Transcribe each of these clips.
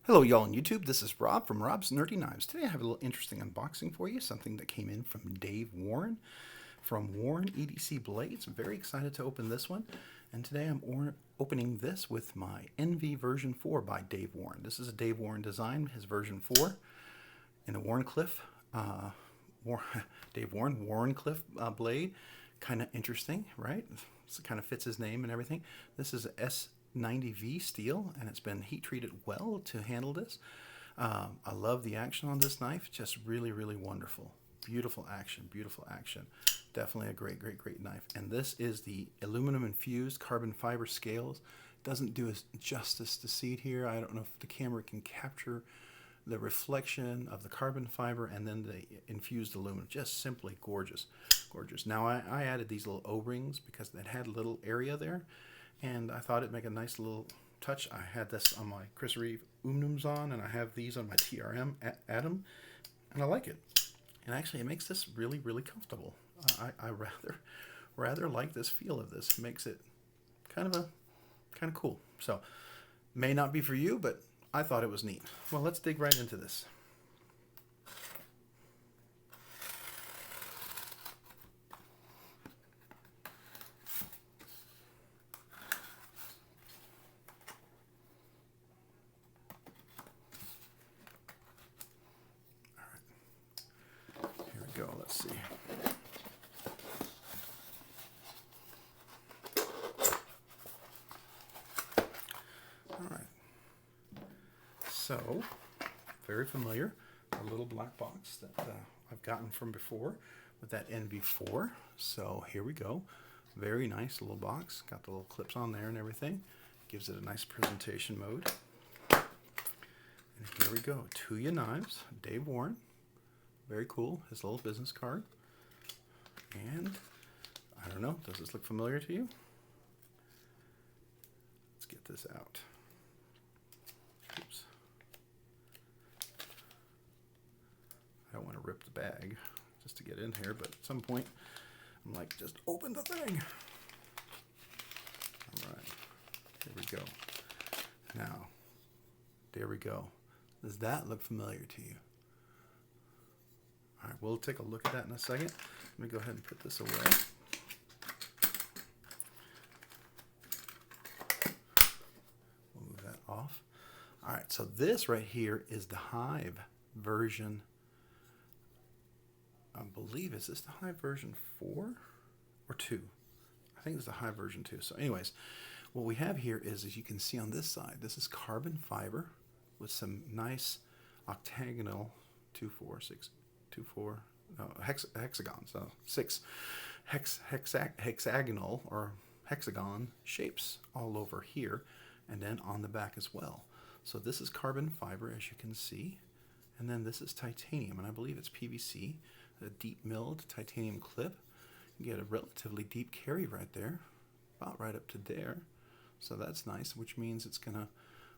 Hello y'all on YouTube, this is Rob from Rob's Nerdy Knives. Today I have a little interesting unboxing for you, something that came in from Dave Warren from Warren EDC Blades. I'm very excited to open this one, and today I'm opening this with my NV version 4 by Dave Warren. This is a Dave Warren design, his version 4 in a Warncliffe, Dave Warren, Warncliffe blade. Kind of interesting, right? It kind of fits his name and everything. This is a S90V steel, and it's been heat treated well to handle this. I love the action on this knife, just really, really wonderful. Beautiful action, beautiful action. Definitely a great, great, great knife. And this is the aluminum infused carbon fiber scales. Doesn't do us justice to see it here. I don't know if the camera can capture the reflection of the carbon fiber and then the infused aluminum. Just simply gorgeous, gorgeous. Now I added these little O-rings because it had a little area there, and I thought it'd make a nice little touch. I had this on my Chris Reeve Umnums on, and I have these on my TRM Atom, and I like it. And actually, it makes this really, really comfortable. I rather like this feel of this. It makes it kind of cool. So, may not be for you, but I thought it was neat. Well, let's dig right into this. Here we go. Let's see. All right. So, very familiar, a little black box that I've gotten from before with that NV4. So here we go. Very nice little box. Got the little clips on there and everything. Gives it a nice presentation mode. And here we go. Tuyaknives, Dave Warren. Very cool. His little business card. And I don't know, does this look familiar to you? Let's get this out. Oops. I don't want to rip the bag just to get in here, but at some point I'm like, just open the thing. All right, here we go. Now, there we go. Does that look familiar to you? All right, we'll take a look at that in a second. Let me go ahead and put this away. We'll move that off. All right, so this right here is the Hive version. I believe, is this the Hive version 4 or 2? I think it's the Hive version 2. So anyways, what we have here is, as you can see on this side, this is carbon fiber with some nice octagonal hexagons, so 6 hexagonal or hexagon shapes all over here, and then on the back as well. So this is carbon fiber, as you can see, and then this is titanium, and I believe it's PVC, a deep milled titanium clip. You get a relatively deep carry right there, about right up to there. So that's nice, which means it's going to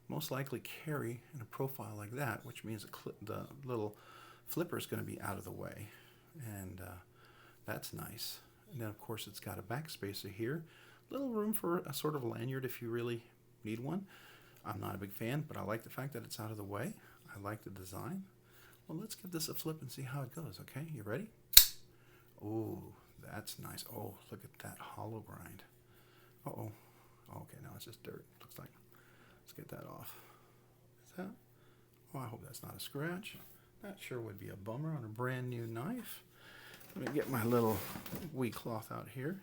most likely carry in a profile like that, which means the little flipper is going to be out of the way, and that's nice. And then of course it's got a back spacer here, little room for a sort of lanyard if you really need one. I'm not a big fan, but I like the fact that it's out of the way. I like the design. Well, let's give this a flip and see how it goes, okay? You ready? Oh, that's nice. Oh, look at that hollow grind. Uh-oh. Okay, now it's just dirt, looks like. Let's get that off. Is that? Oh, I hope that's not a scratch. That sure would be a bummer on a brand new knife. Let me get my little wee cloth out here.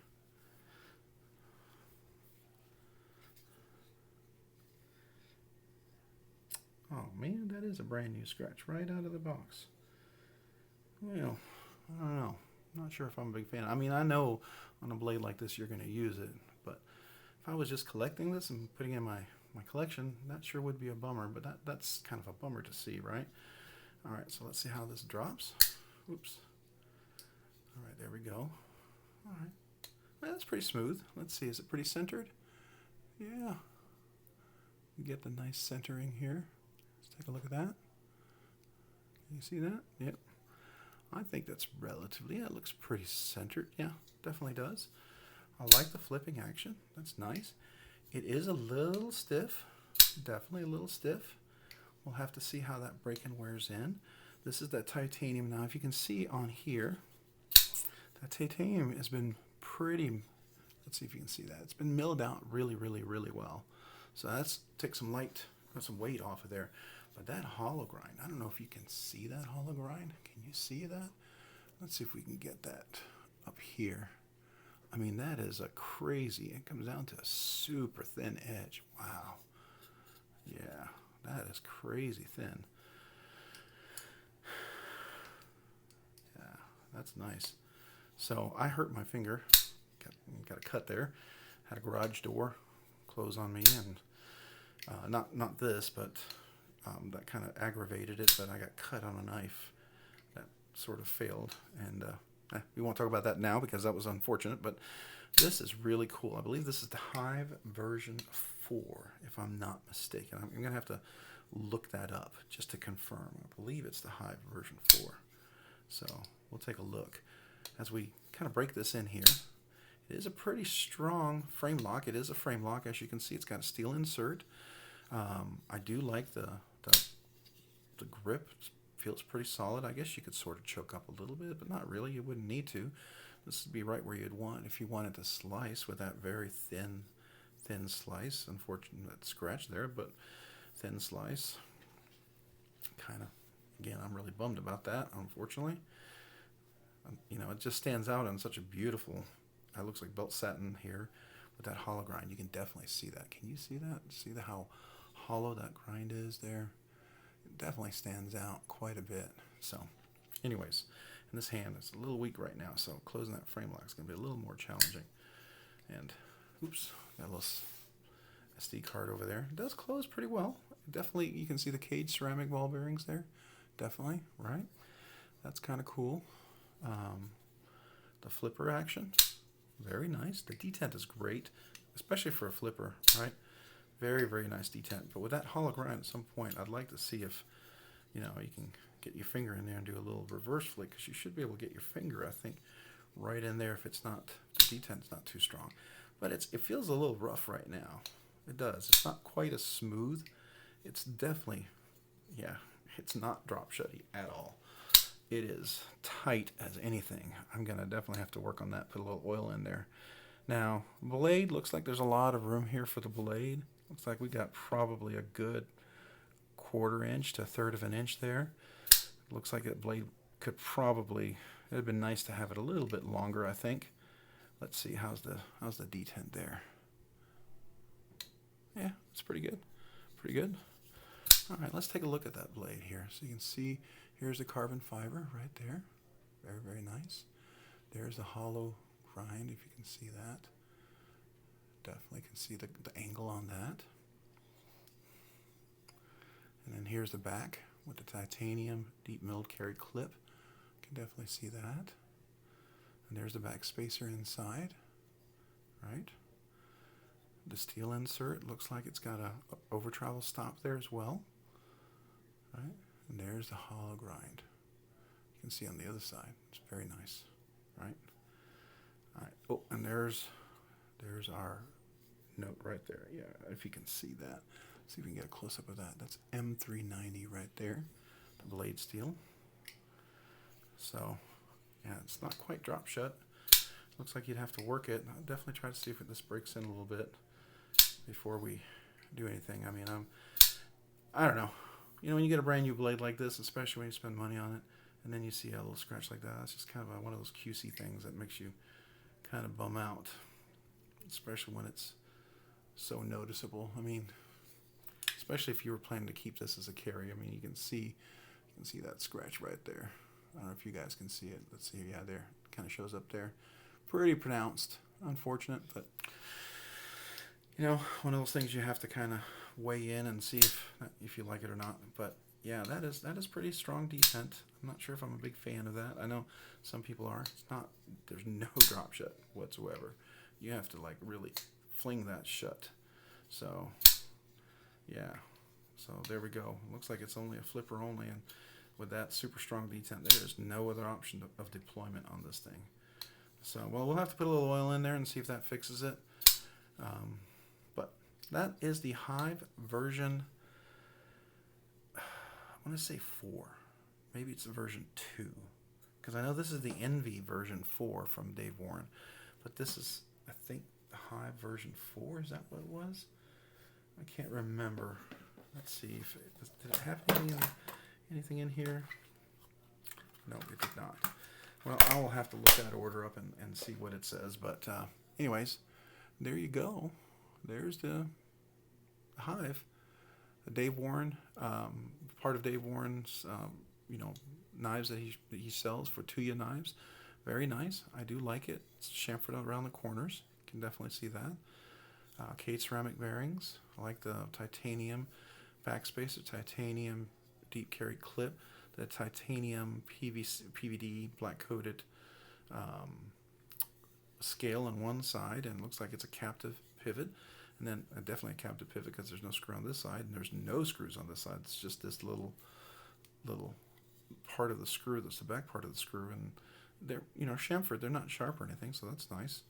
Oh man, that is a brand new scratch right out of the box. Well, I don't know. I'm not sure if I'm a big fan. I mean, I know on a blade like this you're going to use it, but if I was just collecting this and putting it in my collection, that sure would be a bummer, but that's kind of a bummer to see, right? All right, so let's see how this drops. Oops. All right, there we go. All right. Well, that's pretty smooth. Let's see, is it pretty centered? Yeah. You get the nice centering here. Let's take a look at that. Can you see that? Yep. I think that's relatively, yeah, it looks pretty centered. Yeah, definitely does. I like the flipping action. That's nice. It is a little stiff, definitely a little stiff. we'll have to see how that break-in wears in. This is that titanium. Now, if you can see on here, that titanium has been pretty, let's see if you can see that. It's been milled out really, really, really well. So that's take some weight off of there. But that hollow grind, I don't know if you can see that hollow grind. Can you see that? Let's see if we can get that up here. I mean, that is a crazy, it comes down to a super thin edge. Wow. Yeah, that is crazy thin. Yeah, that's nice. So I hurt my finger, got a cut there, had a garage door close on me, and not this, but that kind of aggravated it, but I got cut on a knife. That sort of failed, and we won't talk about that now because that was unfortunate, but this is really cool. I believe this is the Hive version 4, if I'm not mistaken. I'm going to have to look that up just to confirm. I believe it's the Hive version 4. So we'll take a look. As we kind of break this in here, it is a pretty strong frame lock. It is a frame lock. As you can see, it's got a steel insert. I do like the grip. It feels pretty solid. I guess you could sort of choke up a little bit, but not really. You wouldn't need to. This would be right where you'd want if you wanted to slice with that very thin slice. Unfortunately, that scratch there, but thin slice. Kind of, again, I'm really bummed about that, unfortunately. You know, it just stands out on such a beautiful, it looks like belt satin here with that hollow grind. You can definitely see that. Can you see that? See how hollow that grind is there? It definitely stands out quite a bit. So anyways, in this hand, it's a little weak right now, so closing that frame lock is going to be a little more challenging. And oops, got a little SD card over there. It does close pretty well. Definitely, you can see the cage ceramic ball bearings there. Definitely, right? That's kind of cool. The flipper action, very nice. The detent is great, especially for a flipper, right? Very, very nice detent. But with that hollow grind, at some point, I'd like to see if, you know, you can get your finger in there and do a little reverse flick, because you should be able to get your finger, I think, right in there if it's not, the detent's not too strong. But it feels a little rough right now. It does. It's not quite as smooth. It's definitely, yeah, it's not drop shutty at all. It is tight as anything. I'm going to definitely have to work on that, put a little oil in there. Now, blade, looks like there's a lot of room here for the blade. Looks like we got probably a good 1/4 inch to 1/3 of an inch there. Looks like that blade could probably, it'd have been nice to have it a little bit longer, I think. Let's see, how's the detent there? Yeah, it's pretty good. Pretty good. All right, let's take a look at that blade here. So you can see, here's the carbon fiber right there. Very, very nice. There's the hollow grind, if you can see that. Definitely can see the angle on that. And then here's the back with the titanium deep milled carry clip. You can definitely see that. And there's the back spacer inside, right? The steel insert looks like it's got a over travel stop there as well, right? And there's the hollow grind. You can see on the other side. It's very nice, right? All right. Oh, and there's our note right there. Yeah, if you can see that. See if we can get a close up of that. That's M390 right there, the blade steel. So, yeah, it's not quite drop shut. Looks like you'd have to work it. I'll definitely try to see if this breaks in a little bit before we do anything. I mean, I don't know. You know, when you get a brand new blade like this, especially when you spend money on it, and then you see a little scratch like that, it's just kind of one of those QC things that makes you kind of bum out, especially when it's so noticeable. I mean, especially if you were planning to keep this as a carry. I mean, you can see that scratch right there. I don't know if you guys can see it. Let's see. Yeah, there. It kind of shows up there. Pretty pronounced. Unfortunate, but you know, one of those things you have to kind of weigh in and see if you like it or not. But yeah, that is pretty strong detent. I'm not sure if I'm a big fan of that. I know some people are. It's not. There's no drop shut whatsoever. You have to like really fling that shut. So yeah. So there we go. Looks like it's only a flipper only, and with that super strong detent, there is no other option of deployment on this thing. So, well, we'll have to put a little oil in there and see if that fixes it. But that is the Hive version. want to say 4. Maybe it's version 2. Because I know this is the Envy version 4 from Dave Warren. But this is, I think, the Hive version 4. Is that what it was? I can't remember. Let's see. Did it have anything in here? No, it did not. Well, I will have to look that order up and see what it says. But anyways, there you go. There's the Hive. Dave Warren, part of Dave Warren's, knives that he sells for Tuyaknives. Very nice. I do like it. It's chamfered around the corners. You can definitely see that. Cade ceramic bearings. I like the titanium backspace, the titanium deep carry clip, the titanium PVD black coated scale on one side, and it looks like it's a captive pivot. And then definitely a captive pivot because there's no screw on this side, and there's no screws on this side. It's just this little part of the screw. That's the back part of the screw, and they're chamfered. They're not sharp or anything, so that's nice.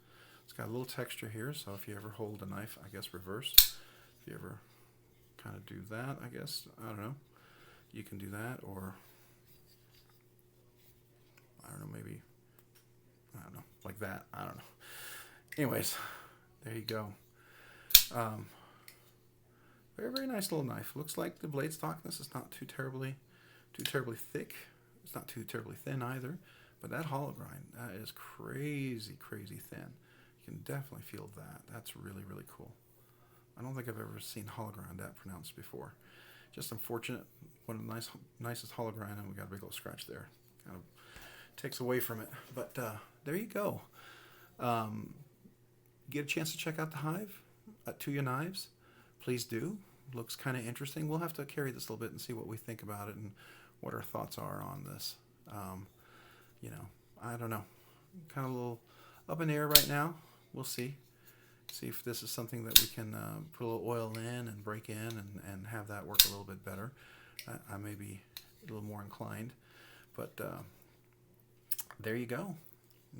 It's got a little texture here, so if you ever hold a knife, I guess reverse, if you ever kind of do that, I guess, I don't know, you can do that, or I don't know, maybe, I don't know, like that, I don't know. Anyways, there you go. Very, very nice little knife. Looks like the blade stockness is not too terribly thick. It's not too terribly thin either. But that hollow grind, that is crazy, crazy thin. You can definitely feel that. That's really, really cool. I don't think I've ever seen hollow grind that pronounced before. Just unfortunate. One of the nicest hollow grind, and we got a big little scratch there. Kind of takes away from it. But there you go. Get a chance to check out the Hive at Tuyaknives. Please do. Looks kind of interesting. We'll have to carry this a little bit and see what we think about it and what our thoughts are on this. I don't know. Kind of a little up in the air right now. We'll see. See if this is something that we can put a little oil in and break in and have that work a little bit better. I may be a little more inclined. But there you go.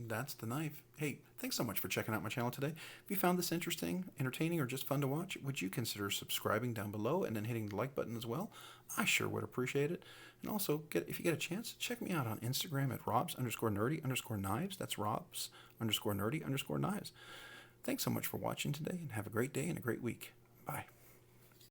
That's the knife. Hey, thanks so much for checking out my channel today. If you found this interesting, entertaining, or just fun to watch, would you consider subscribing down below and then hitting the like button as well? I sure would appreciate it. And also, if you get a chance, check me out on Instagram at robs_nerdy_knives. That's robs_nerdy_knives. Thanks so much for watching today, and have a great day and a great week. Bye.